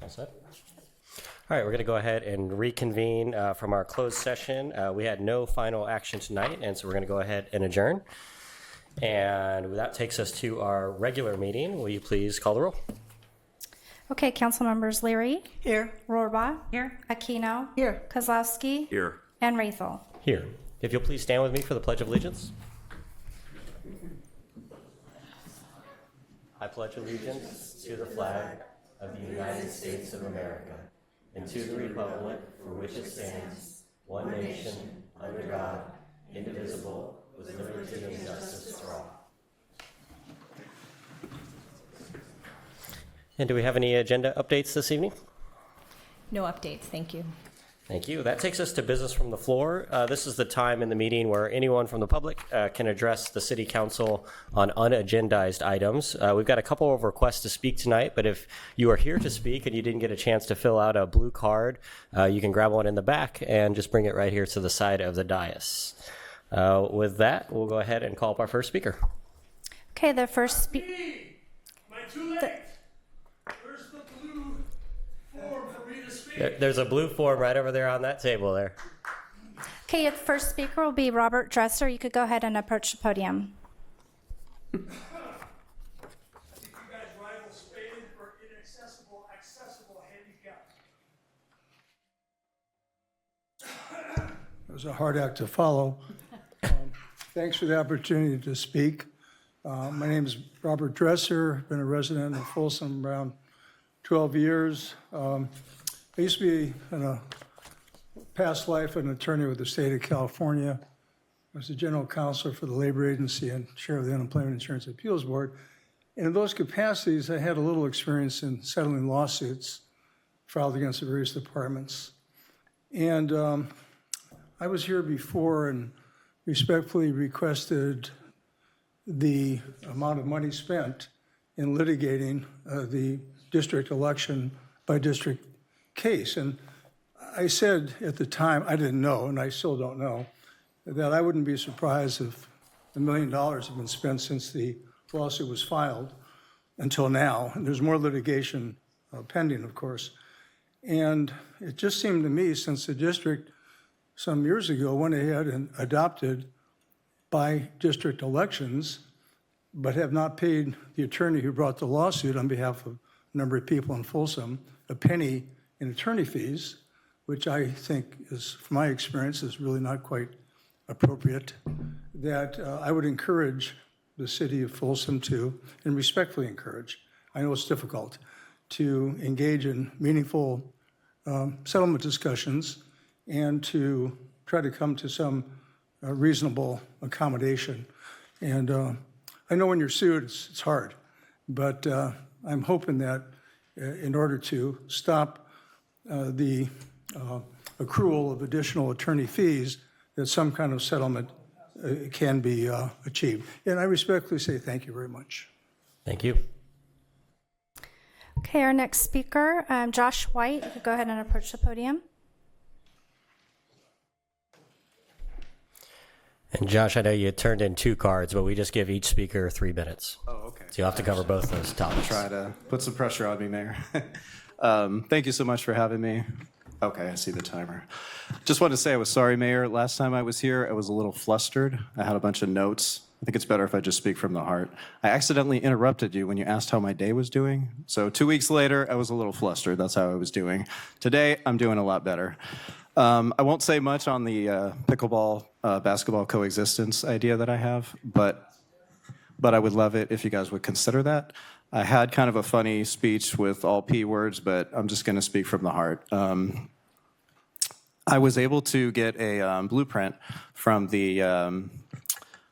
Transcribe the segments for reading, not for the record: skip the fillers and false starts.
All set. All right, we're going to go ahead and reconvene from our closed session. We had no final action tonight, and so we're going to go ahead and adjourn. And that takes us to our regular meeting. Will you please call the roll? Okay, council members Leary. Here. Rohrbaugh. Here. Aquino. Here. Kozlowski. Here. And Rathel. Here. If you'll please stand with me for the Pledge of Allegiance. I pledge allegiance to the flag of the United States of America and to the republic for which it stands, one nation, under God, indivisible, with liberty and justice for all. And do we have any agenda updates this evening? No updates, thank you. Thank you. That takes us to business from the floor. This is the time in the meeting where anyone from the public can address the City Council on unagendized items. We've got a couple of requests to speak tonight, but if you are here to speak and you didn't get a chance to fill out a blue card, you can grab one in the back and just bring it right here to the side of the dais. With that, we'll go ahead and call up our first speaker. Okay, the first Am I too late? Where's the blue form for me to speak? There's a blue form right over there on that table there. Okay, the first speaker will be Robert Dresser. You could go ahead and approach the podium. I think you guys rival Spain for accessible handicap. It was a hard act to follow. Thanks for the opportunity to speak. My name is Robert Dresser. Been a resident of Folsom around 12 years. I used to be, in a past life, an attorney with the state of California. I was the general counsel for the labor agency and chair of the Unemployment Insurance Appeals Board. And in those capacities, I had a little experience in settling lawsuits filed against the various departments. And I was here before and respectfully requested the amount of money spent in litigating the district election by district case. And I said at the time, I didn't know, and I still don't know, that I wouldn't be surprised if $1 million had been spent since the lawsuit was filed until now. And there's more litigation pending, of course. And it just seemed to me, since the district some years ago went ahead and adopted by district elections, but have not paid the attorney who brought the lawsuit on behalf of a number of people in Folsom a penny in attorney fees, which I think is, from my experience, is really not quite appropriate, that I would encourage the city of Folsom to, and respectfully encourage, I know it's difficult, to engage in meaningful settlement discussions and to try to come to some reasonable accommodation. And I know when you're sued, it's hard, but I'm hoping that in order to stop the accrual of additional attorney fees, that some kind of settlement can be achieved. And I respectfully say thank you very much. Thank you. Okay, our next speaker, Josh White. You could go ahead and approach the podium. And Josh, I know you turned in 2 cards, but we just give each speaker 3 minutes. Oh, okay. So you'll have to cover both those topics. Try to put some pressure on me, Mayor. Thank you so much for having me. Okay, I see the timer. Just wanted to say I was sorry, Mayor. Last time I was here, I was a little flustered. I had a bunch of notes. I think it's better if I just speak from the heart. I accidentally interrupted you when you asked how my day was doing. So 2 weeks later, I was a little flustered. That's how I was doing. Today, I'm doing a lot better. I won't say much on the pickleball basketball coexistence idea that I have, but I would love it if you guys would consider that. I had kind of a funny speech with all P words, but I'm just going to speak from the heart. I was able to get a blueprint from the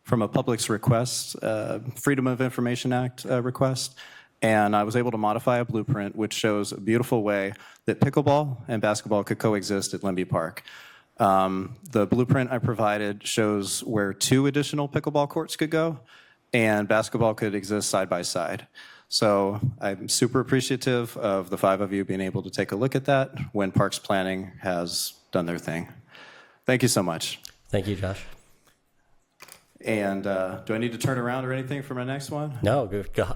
from a public's request, Freedom of Information Act request, and I was able to modify a blueprint which shows a beautiful way that pickleball and basketball could coexist at Lemby Park. The blueprint I provided shows where 2 additional pickleball courts could go, and basketball could exist side by side. So I'm super appreciative of the 5 of you being able to take a look at that when Parks Planning has done their thing. Thank you so much. Thank you, Josh. And do I need to turn around or anything for my next one? No, good. Go.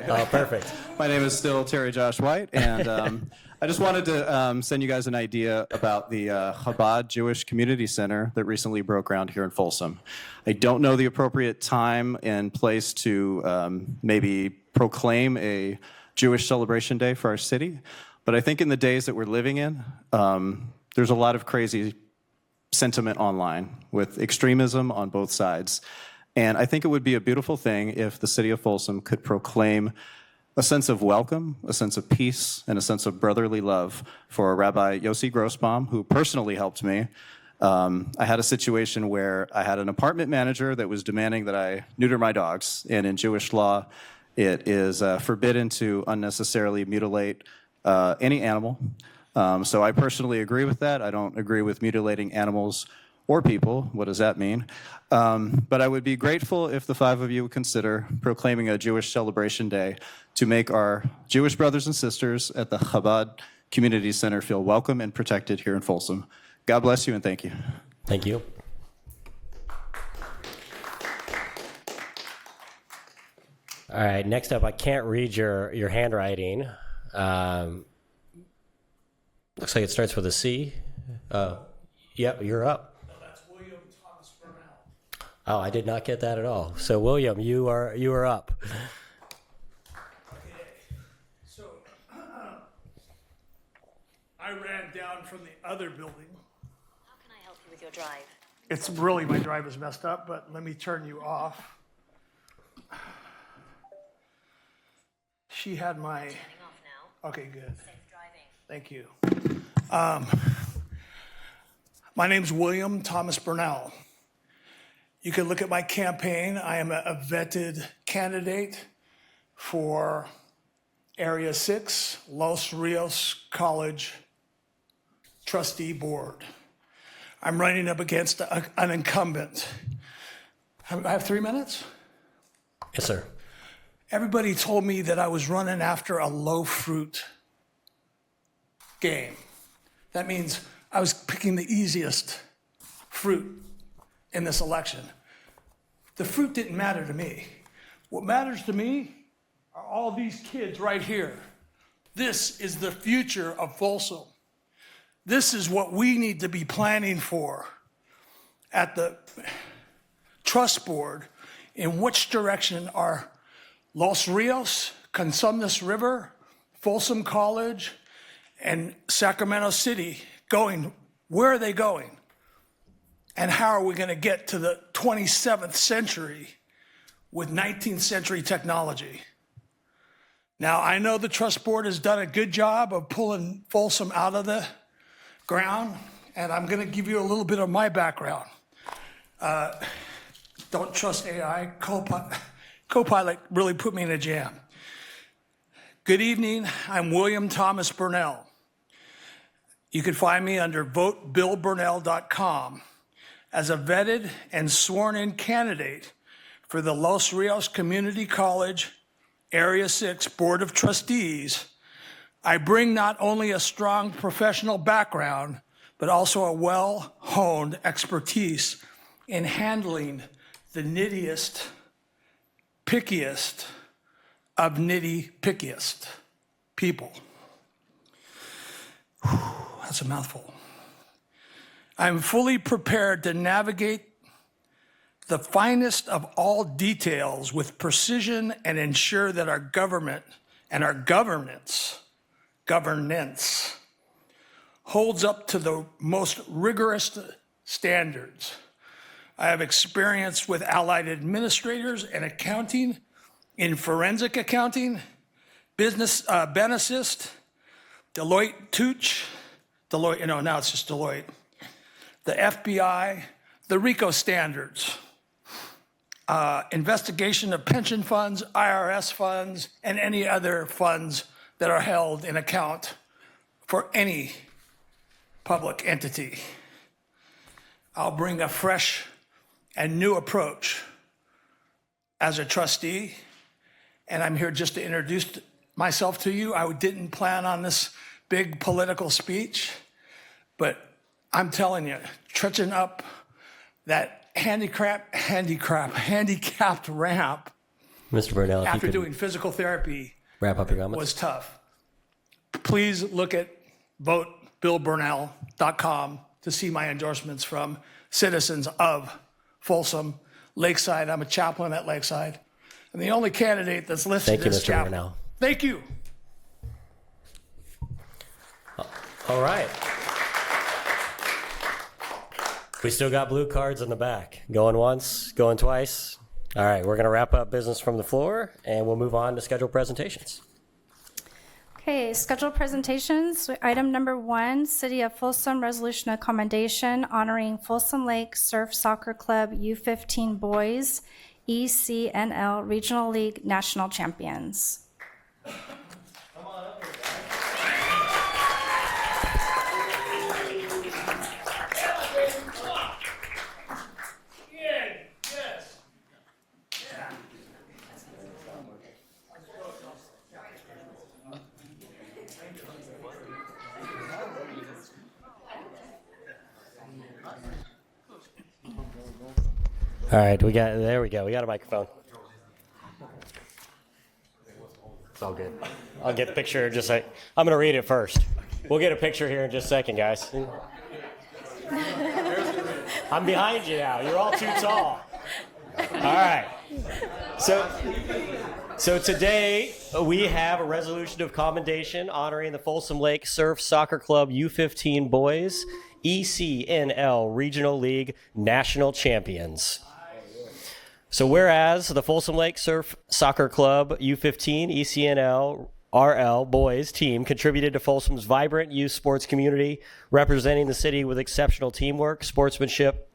Oh, perfect. My name is still Terry Josh White, and I just wanted to send you guys an idea about the Chabad Jewish Community Center that recently broke ground here in Folsom. I don't know the appropriate time and place to maybe proclaim a Jewish celebration day for our city, but I think in the days that we're living in, there's a lot of crazy sentiment online with extremism on both sides. And I think it would be a beautiful thing if the city of Folsom could proclaim a sense of welcome, a sense of peace, and a sense of brotherly love for Rabbi Yossi Grossbaum, who personally helped me. I had a situation where I had an apartment manager that was demanding that I neuter my dogs. And in Jewish law, it is forbidden to unnecessarily mutilate any animal. So I personally agree with that. I don't agree with mutilating animals or people. What does that mean? But I would be grateful if the five of you would consider proclaiming a Jewish celebration day to make our Jewish brothers and sisters at the Chabad Community Center feel welcome and protected here in Folsom. God bless you and thank you. Thank you. All right, next up, I can't read your handwriting. Looks like it starts with a C. Yep, you're up. That's William Thomas Burnell. Oh, I did not get that at all. So, William, you are up. Okay. So, I ran down from the other building. How can I help you with your drive? It's really, my drive is messed up, but let me turn you off. She had my, Turning off now. okay, good. Safe driving. Thank you. My name's William Thomas Burnell. You can look at my campaign. I am a vetted candidate for Area 6, Los Rios College Trustee Board. I'm running up against an incumbent. I have 3 minutes? Yes, sir. Everybody told me that I was running after a low fruit game. That means I was picking the easiest fruit in this election. The fruit didn't matter to me. What matters to me are all these kids right here. This is the future of Folsom. This is what we need to be planning for at the trust board. In which direction are Los Rios, Consumnes River, Folsom College, and Sacramento City going? Where are they going? And how are we going to get to the 27th century with 19th century technology? Now, I know the trust board has done a good job of pulling Folsom out of the ground, and I'm going to give you a little bit of my background. Don't trust AI. Copilot really put me in a jam. Good evening. I'm William Thomas Burnell. You can find me under votebillburnell.com as a vetted and sworn-in candidate for the Los Rios Community College Area 6 Board of Trustees. I bring not only a strong professional background, but also a well-honed expertise in handling the nittiest, pickiest of nitty-pickiest people. Whew, that's a mouthful. I'm fully prepared to navigate the finest of all details with precision and ensure that our government and our governance holds up to the most rigorous standards. I have experience with allied administrators and accounting in forensic accounting, business Benassist, Deloitte Touche, now it's just Deloitte, the FBI, the RICO standards, investigation of pension funds, IRS funds, and any other funds that are held in account for any public entity. I'll bring a fresh and new approach as a trustee, and I'm here just to introduce myself to you. I didn't plan on this big political speech, but I'm telling you, trudging up that handicapped ramp Mr. Burnell, if you after could doing physical therapy wrap up your comments. was tough. Please look at votebillburnell.com to see my endorsements from citizens of Folsom, Lakeside. I'm a chaplain at Lakeside. And the only candidate that's listed Thank you, is Mr. chaplain. Burnell. Thank you. All right. We still got blue cards in the back. Going once, going twice. All right, we're going to wrap up business from the floor, and we'll move on to scheduled presentations. Okay, scheduled presentations. Item number 1, City of Folsom Resolution of Commendation honoring Folsom Lake Surf Soccer Club U15 Boys ECNL Regional League National Champions. All right, there we go. We got a microphone. It's all good. I'll get the picture in just a sec. I'm going to read it first. We'll get a picture here in just a second, guys. I'm behind you now. You're all too tall. All right. So today we have a resolution of commendation honoring the Folsom Lake Surf Soccer Club U15 Boys ECNL Regional League National Champions. So whereas the Folsom Lake Surf Soccer Club U15 ECNL RL boys team contributed to Folsom's vibrant youth sports community, representing the city with exceptional teamwork, sportsmanship,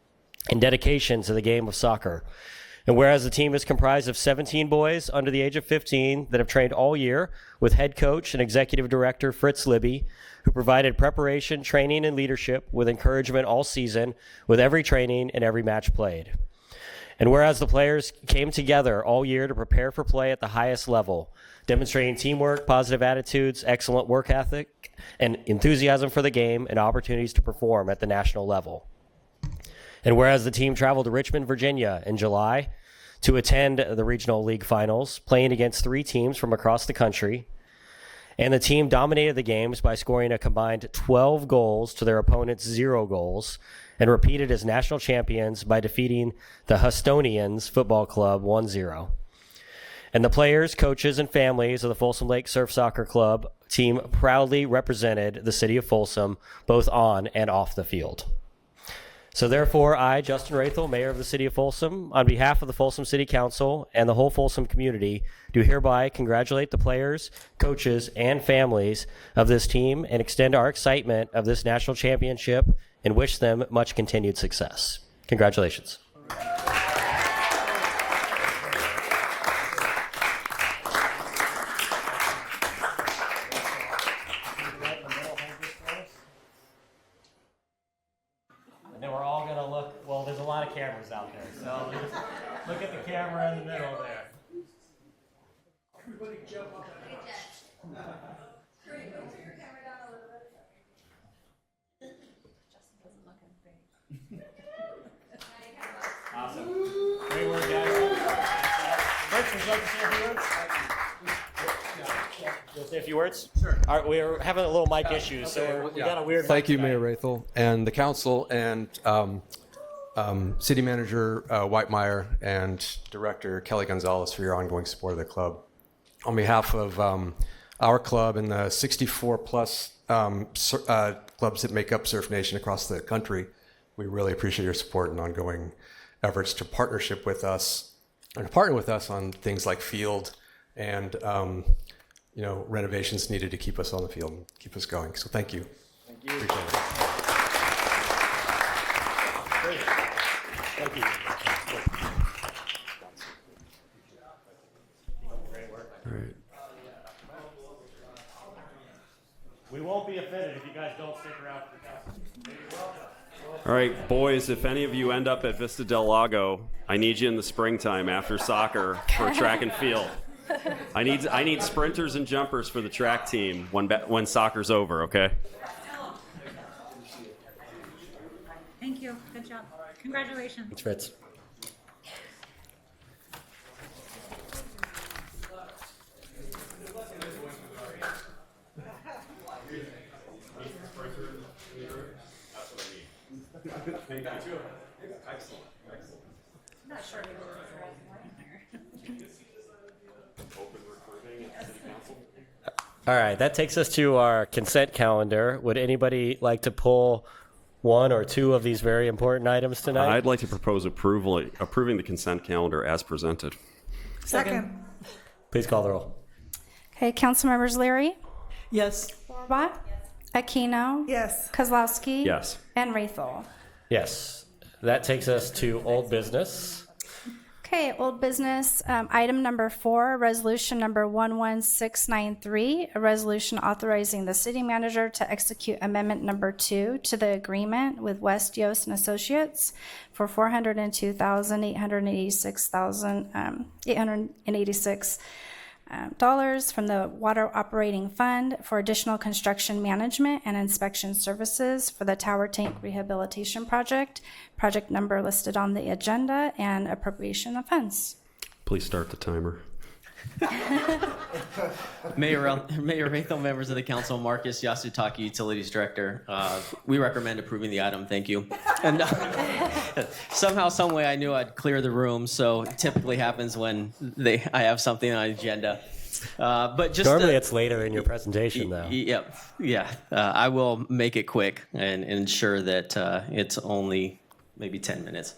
and dedication to the game of soccer. And whereas the team is comprised of 17 boys under the age of 15 that have trained all year with head coach and executive director Fritz Libby, who provided preparation, training, and leadership with encouragement all season with every training and every match played. And whereas the players came together all year to prepare for play at the highest level, demonstrating teamwork, positive attitudes, excellent work ethic, and enthusiasm for the game and opportunities to perform at the national level. And whereas the team traveled to Richmond, Virginia in July to attend the regional league finals, playing against 3 teams from across the country, and the team dominated the games by scoring a combined 12 goals to their opponent's 0 goals, and repeated as national champions by defeating the Hustonians Football Club 1-0. And the players, coaches, and families of the Folsom Lake Surf Soccer Club team proudly represented the city of Folsom both on and off the field. So therefore, I, Justin Rathel, Mayor of the City of Folsom, on behalf of the Folsom City Council and the whole Folsom community, do hereby congratulate the players, coaches, and families of this team and extend our excitement of this national championship and wish them much continued success. Congratulations. And then we're all going to look, well, there's a lot of cameras out there, so just look at the camera in the middle there. Everybody jump up. Awesome. Great work, guys. Rich, would you like to say a few words? You'll say a few words? Sure. All right, we're having a little mic issue, so we got a weird Thank mic you, tonight. Mayor Rathel, and the council, and City Manager Whitemeyer, and Director Kelly Gonzalez for your ongoing support of the club. On behalf of our club and the 64-plus clubs that make up Surf Nation across the country, we really appreciate your support and ongoing efforts to partner with us on things like field and renovations needed to keep us on the field and keep us going. So thank you. Thank you. Appreciate it. Great. Thank you. Great work. All right. We won't be offended if you guys don't stick around for the council. All right, boys, if any of you end up at Vista Del Lago, I need you in the springtime after soccer for track and field. I need sprinters and jumpers for the track team when soccer's over, okay? Thank you. Good job. Congratulations. Thanks, Fritz. All right, that takes us to our consent calendar. Would anybody like to pull one or two of these very important items tonight? I'd like to propose approving the consent calendar as presented. Second. Please call the roll. Okay, council members Leary, Yes. Rohrbach, Aquino, Yes. Kozlowski, Yes. and Raythel. Yes. That takes us to old business. Okay, old business, item number 4, resolution number 11693, a resolution authorizing the city manager to execute amendment number 2 to the agreement with West Yost and Associates for $402,886 dollars from the Water Operating Fund for additional construction management and inspection services for the Tower Tank Rehabilitation Project, project number listed on the agenda, and appropriation of funds. Please start the timer. Mayor Raythel, members of the council, Marcus Yasutaki, Utilities Director. We recommend approving the item. Thank you. And somehow, some way, I knew I'd clear the room. So it typically happens when I have something on the agenda. But just Normally it's later in your presentation, though. Yep. Yeah. I will make it quick and ensure that it's only maybe 10 minutes.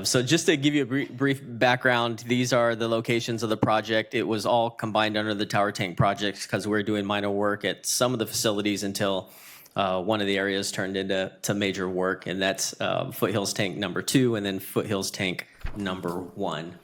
So just to give you a brief background, these are the locations of the project. It was all combined under the Tower Tank project because we're doing minor work at some of the facilities until one of the areas turned into major work, and that's Foothills Tank number 2 and then Foothills Tank number 1.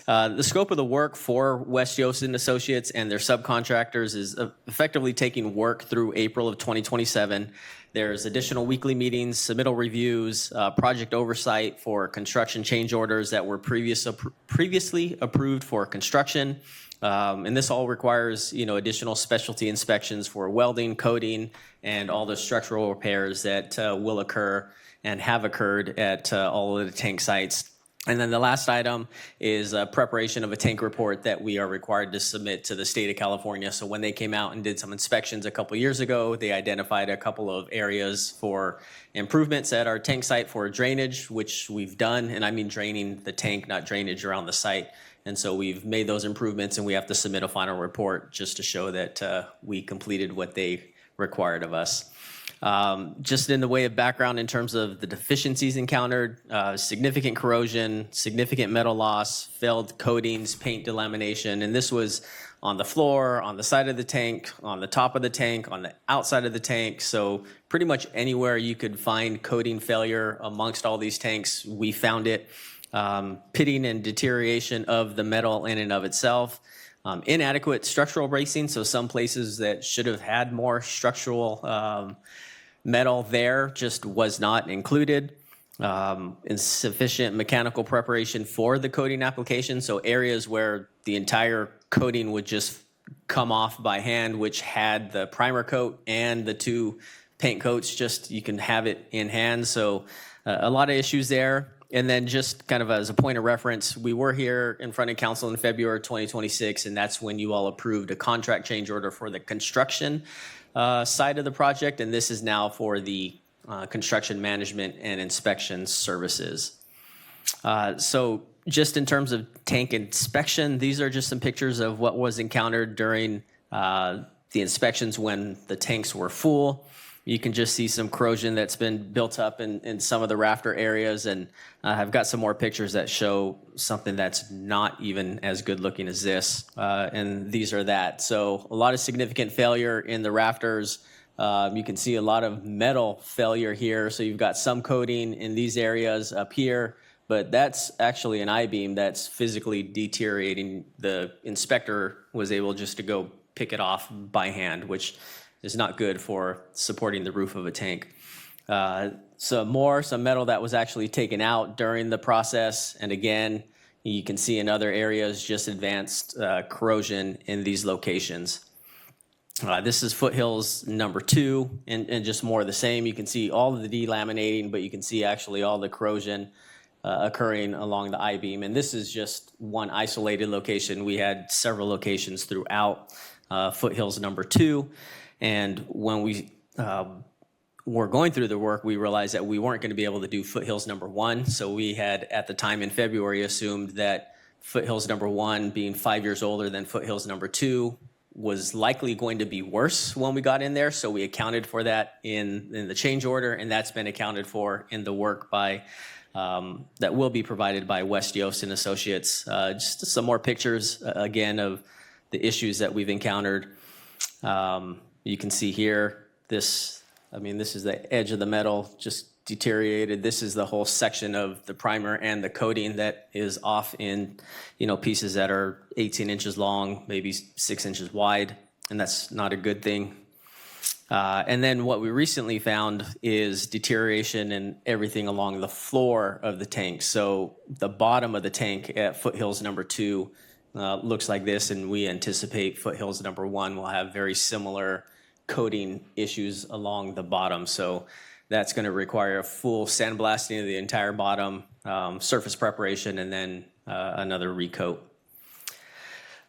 The scope of the work for West Yost and Associates and their subcontractors is effectively taking work through April of 2027. There's additional weekly meetings, submittal reviews, project oversight for construction change orders that were previously approved for construction. And this all requires, additional specialty inspections for welding, coating, and all the structural repairs that will occur and have occurred at all of the tank sites. And then the last item is preparation of a tank report that we are required to submit to the state of California. So when they came out and did some inspections a couple years ago, they identified a couple of areas for improvements at our tank site for drainage, which we've done. And I mean draining the tank, not drainage around the site. And so we've made those improvements, and we have to submit a final report just to show that we completed what they required of us. Just in the way of background in terms of the deficiencies encountered, significant corrosion, significant metal loss, failed coatings, paint delamination, and this was on the floor, on the side of the tank, on the top of the tank, on the outside of the tank. So pretty much anywhere you could find coating failure amongst all these tanks, we found it. Pitting and deterioration of the metal in and of itself. Inadequate structural bracing, so some places that should have had more structural metal there just was not included. Insufficient mechanical preparation for the coating application, so areas where the entire coating would just come off by hand, which had the primer coat and the 2 paint coats, just you can have it in hand. So a lot of issues there. And then just kind of as a point of reference, we were here in front of council in February 2026, and that's when you all approved a contract change order for the construction side of the project, and this is now for the construction management and inspection services. So just in terms of tank inspection, these are just some pictures of what was encountered during the inspections when the tanks were full. You can just see some corrosion that's been built up in some of the rafter areas, and I've got some more pictures that show something that's not even as good looking as this, and these are that. So a lot of significant failure in the rafters. You can see a lot of metal failure here, so you've got some coating in these areas up here, but that's actually an I-beam that's physically deteriorating. The inspector was able just to go pick it off by hand, which is not good for supporting the roof of a tank. Some metal that was actually taken out during the process. And again, you can see in other areas just advanced corrosion in these locations. This is Foothills number 2, and just more of the same. You can see all of the delaminating, but you can see actually all the corrosion occurring along the I-beam. And this is just one isolated location. We had several locations throughout Foothills number 2. And when we were going through the work, we realized that we weren't going to be able to do Foothills number 1. So we had, at the time in February, assumed that Foothills number 1, being 5 years older than Foothills number 2, was likely going to be worse when we got in there. So we accounted for that in the change order, and that's been accounted for in the work by that will be provided by West Yost and Associates. Just some more pictures, again, of the issues that we've encountered. You can see here, this is the edge of the metal, just deteriorated. This is the whole section of the primer and the coating that is off in, pieces that are 18 inches long, maybe 6 inches wide, and that's not a good thing. And then what we recently found is deterioration in everything along the floor of the tank. So the bottom of the tank at Foothills number 2 looks like this, and we anticipate Foothills number 1 will have very similar coating issues along the bottom. So that's going to require a full sandblasting of the entire bottom, surface preparation, and then another recoat.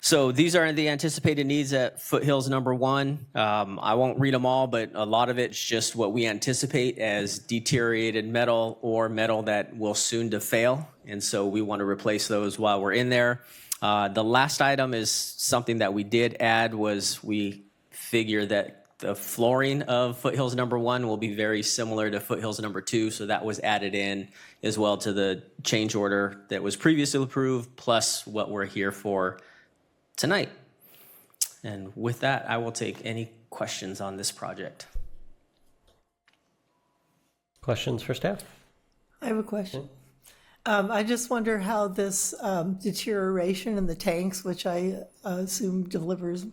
So these are the anticipated needs at Foothills number 1. I won't read them all, but a lot of it's just what we anticipate as deteriorated metal or metal that will soon to fail. And so we want to replace those while we're in there. The last item is something that we did add was we figure that the flooring of Foothills number 1 will be very similar to Foothills number 2, so that was added in as well to the change order that was previously approved, plus what we're here for tonight. And with that, I will take any questions on this project. Questions for staff? I have a question. I just wonder how this deterioration in the tanks, which I assume delivers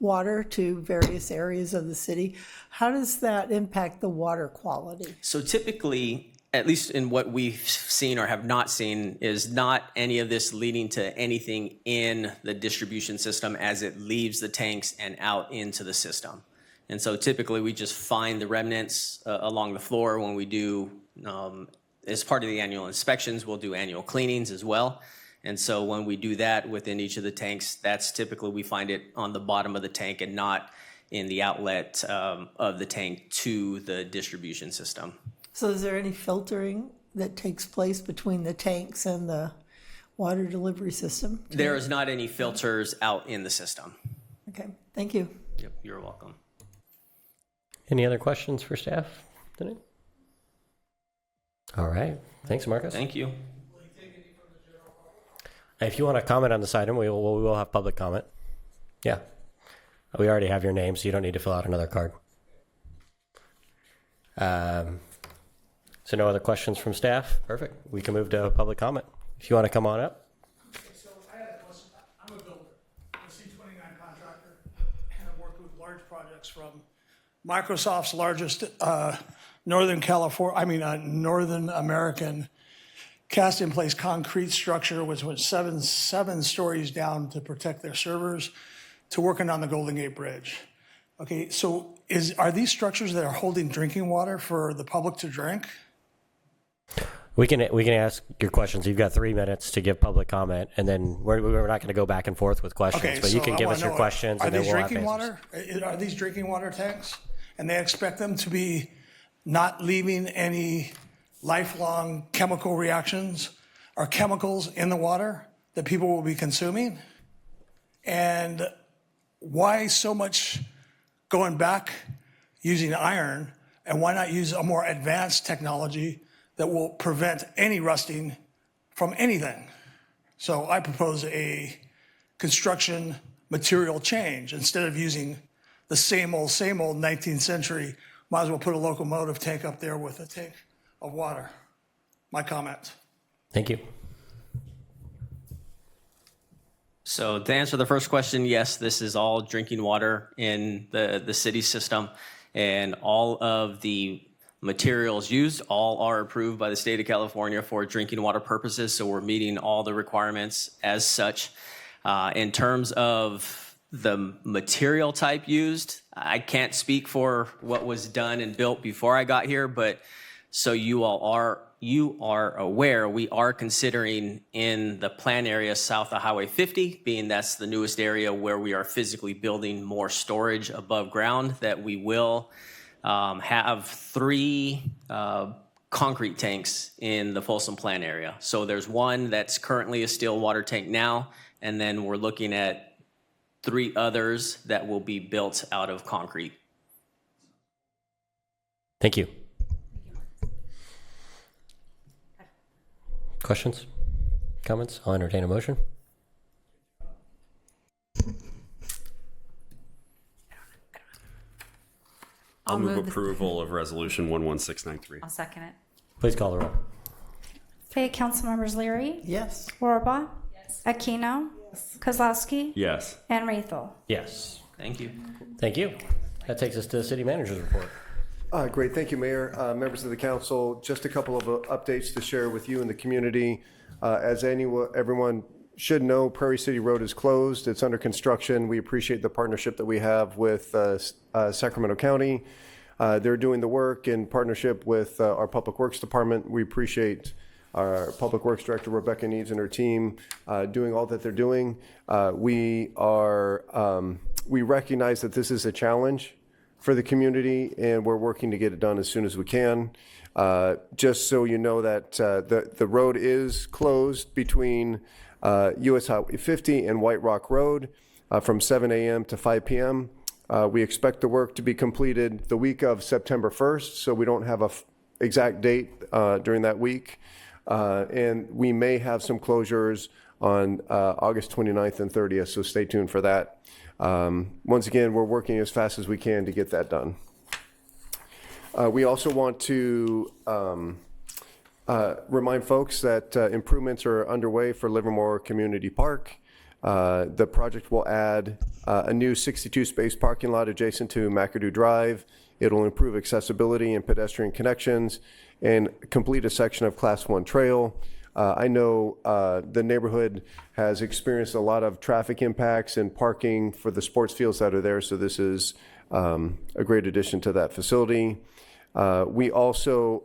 water to various areas of the city, how does that impact the water quality? So typically, at least in what we've seen or have not seen, is not any of this leading to anything in the distribution system as it leaves the tanks and out into the system. And so typically we just find the remnants along the floor when we do, as part of the annual inspections, we'll do annual cleanings as well. And so when we do that within each of the tanks, that's typically we find it on the bottom of the tank and not in the outlet of the tank to the distribution system. So is there any filtering that takes place between the tanks and the water delivery system? There is not any filters out in the system. Okay, thank you. Yep, you're welcome. Any other questions for staff today? All right. Thanks, Marcus. Thank you. If you want to comment on this item, we will have public comment. Yeah. We already have your name, so you don't need to fill out another card. So no other questions from staff? Perfect. We can move to public comment. If you want to come on up. So I had a question. I'm a builder. I'm a C-29 contractor, and I've worked with large projects from Microsoft's largest Northern American cast-in-place concrete structure, which was seven stories down to protect their servers, to working on the Golden Gate Bridge. Okay, so are these structures that are holding drinking water for the public to drink? We can ask your questions. You've got 3 minutes to give public comment, and then we're not going to go back and forth with questions. Okay, but you so can I give wanna us your know, questions, and then we'll have answers. Are these drinking water tanks? And they expect them to be not leaving any lifelong chemical reactions or chemicals in the water that people will be consuming? And why so much going back using iron, and why not use a more advanced technology that will prevent any rusting from anything? So I propose a construction material change. Instead of using the same old 19th century, might as well put a locomotive tank up there with a tank of water. My comment. Thank you. So to answer the first question, yes, this is all drinking water in the city system, and all of the materials used all are approved by the state of California for drinking water purposes, so we're meeting all the requirements as such. In terms of the material type used, I can't speak for what was done and built before I got here, but so you are aware, we are considering in the plan area south of Highway 50, being that's the newest area where we are physically building more storage above ground, that we will have 3 concrete tanks in the Folsom plant area. So there's one that's currently a steel water tank now, and then we're looking at 3 others that will be built out of concrete. Thank you. Questions? Comments? I'll entertain a motion. I'll move approval of Resolution 11693. I'll second it. Please call the roll. Okay, council members Leary, Yes. Rohrbaugh, Aquino, Kozlowski, Yes. and Raythel. Yes. Thank you. Thank you. That takes us to the city manager's report. Great. Thank you, Mayor. Members of the council, just a couple of updates to share with you and the community. As everyone should know, Prairie City Road is closed. It's under construction. We appreciate the partnership that we have with Sacramento County. They're doing the work in partnership with our Public Works Department. We appreciate our Public Works Director, Rebecca Needs, and her team doing all that they're doing. We recognize that this is a challenge for the community, and we're working to get it done as soon as we can. Just so you know that the road is closed between US Highway 50 and White Rock Road from 7 a.m. to 5 p.m. We expect the work to be completed the week of September 1st, so we don't have an exact date during that week. And we may have some closures on August 29th and 30th, so stay tuned for that. Once again, we're working as fast as we can to get that done. We also want to remind folks that improvements are underway for Livermore Community Park. The project will add a new 62-space parking lot adjacent to McAdoo Drive. It'll improve accessibility and pedestrian connections and complete a section of Class 1 trail. I know the neighborhood has experienced a lot of traffic impacts and parking for the sports fields that are there, so this is a great addition to that facility. We also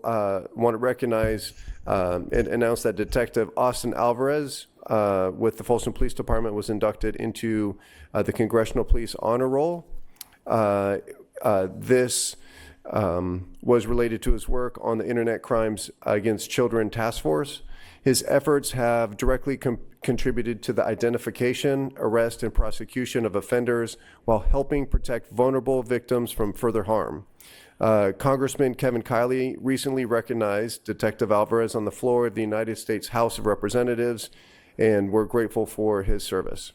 want to recognize and announce that Detective Austin Alvarez with the Folsom Police Department was inducted into the Congressional Police Honor Roll. This was related to his work on the Internet Crimes Against Children Task Force. His efforts have directly contributed to the identification, arrest, and prosecution of offenders while helping protect vulnerable victims from further harm. Congressman Kevin Kiley recently recognized Detective Alvarez on the floor of the United States House of Representatives, and we're grateful for his service.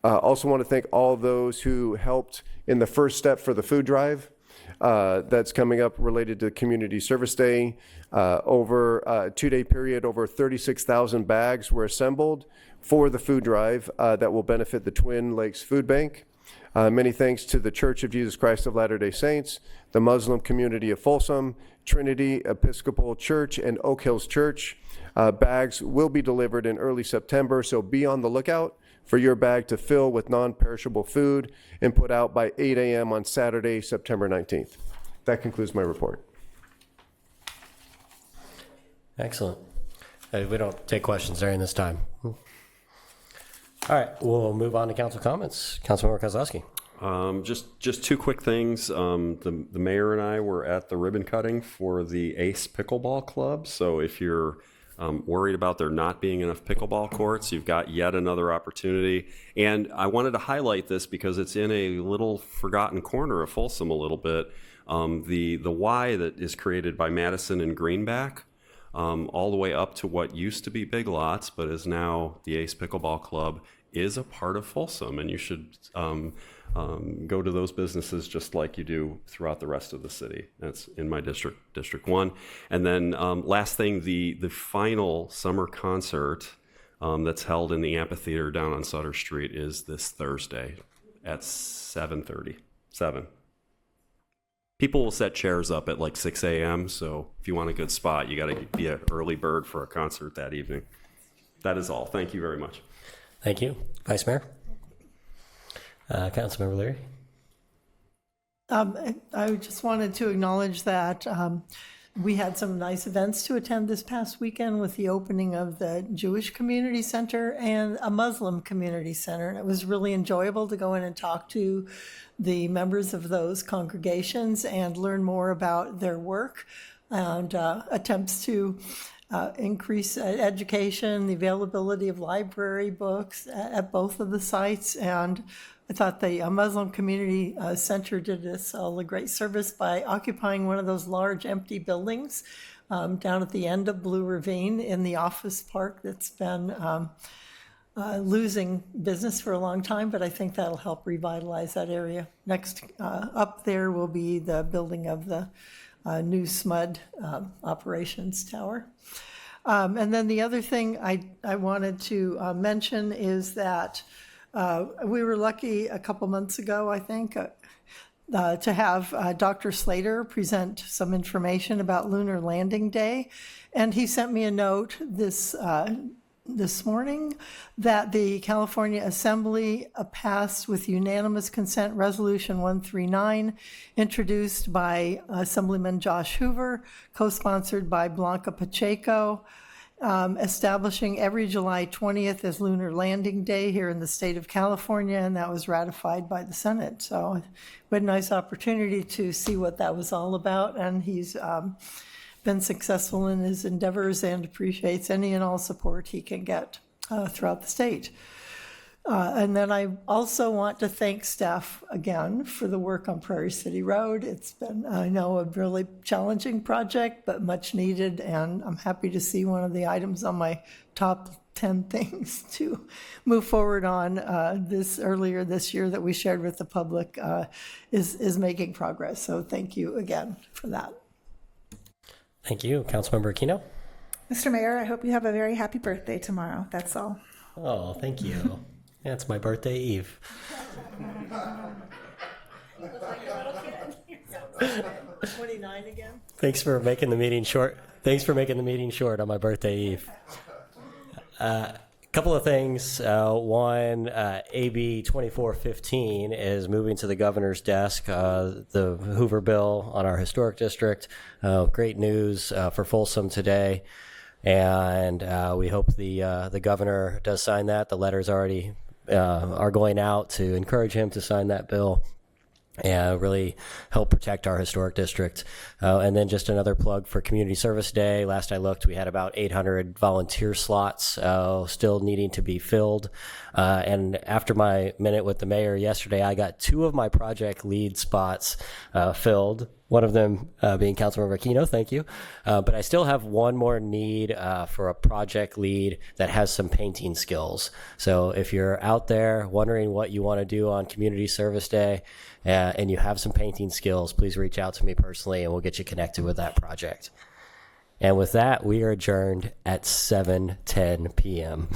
Also want to thank all those who helped in the first step for the food drive that's coming up related to Community Service Day. Over a 2-day period, over 36,000 bags were assembled for the food drive that will benefit the Twin Lakes Food Bank. Many thanks to the Church of Jesus Christ of Latter-day Saints, the Muslim community of Folsom, Trinity Episcopal Church, and Oak Hills Church. Bags will be delivered in early September, so be on the lookout for your bag to fill with non-perishable food and put out by 8 a.m. on Saturday, September 19th. That concludes my report. Excellent. We don't take questions during this time. All right, we'll move on to council comments. Councilmember Kozlowski. Just 2 quick things. The mayor and I were at the ribbon cutting for the Ace Pickleball Club. So if you're worried about there not being enough pickleball courts, you've got yet another opportunity. And I wanted to highlight this because it's in a little forgotten corner of Folsom a little bit. The Y that is created by Madison and Greenback, all the way up to what used to be Big Lots, but is now the Ace Pickleball Club, is a part of Folsom, and you should go to those businesses just like you do throughout the rest of the city. That's in my district, District 1. And then last thing, the final summer concert that's held in the amphitheater down on Sutter Street is this Thursday at 7:30. People will set chairs up at like 6 a.m., so if you want a good spot, you got to be an early bird for a concert that evening. That is all. Thank you very much. Thank you. Vice Mayor? Councilmember Leary? I just wanted to acknowledge that We had some nice events to attend this past weekend with the opening of the Jewish Community Center and a Muslim Community Center. And it was really enjoyable to go in and talk to the members of those congregations and learn more about their work and attempts to increase education, the availability of library books at both of the sites. And I thought the Muslim Community Center did us all a great service by occupying one of those large empty buildings down at the end of Blue Ravine in the office park that's been losing business for a long time, but I think that'll help revitalize that area. Next up there will be the building of the new SMUD operations tower. And then the other thing I wanted to mention is that we were lucky a couple months ago, I think, to have Dr. Slater present some information about Lunar Landing Day. And he sent me a note this morning that the California Assembly passed with unanimous consent Resolution 139, introduced by Assemblyman Josh Hoover, co-sponsored by Blanca Pacheco, establishing every July 20th as Lunar Landing Day here in the state of California, and that was ratified by the Senate. So we had a nice opportunity to see what that was all about, and he's been successful in his endeavors and appreciates any and all support he can get throughout the state. And then I also want to thank staff again for the work on Prairie City Road. It's been, I know, a really challenging project, but much needed, and I'm happy to see one of the items on my top 10 things to move forward on earlier this year that we shared with the public is making progress. So thank you again for that. Thank you. Councilmember Aquino? Mr. Mayor, I hope you have a very happy birthday tomorrow. That's all. Oh, thank you. Yeah, it's my birthday eve. 29 again? Thanks for making the meeting short. Thanks for making the meeting short on my birthday eve. Couple of things. One, AB 2415 is moving to the governor's desk, the Hoover bill on our historic district. Great news for Folsom today. And we hope the governor does sign that. The letters already are going out to encourage him to sign that bill and really help protect our historic district. And then just another plug for Community Service Day. Last I looked, we had about 800 volunteer slots still needing to be filled. And after my minute with the mayor yesterday, I got 2 of my project lead spots filled. One of them being Councilmember Aquino, thank you. But I still have one more need for a project lead that has some painting skills. So if you're out there wondering what you want to do on Community Service Day and you have some painting skills, please reach out to me personally and we'll get you connected with that project. And with that, we are adjourned at 7:10 p.m.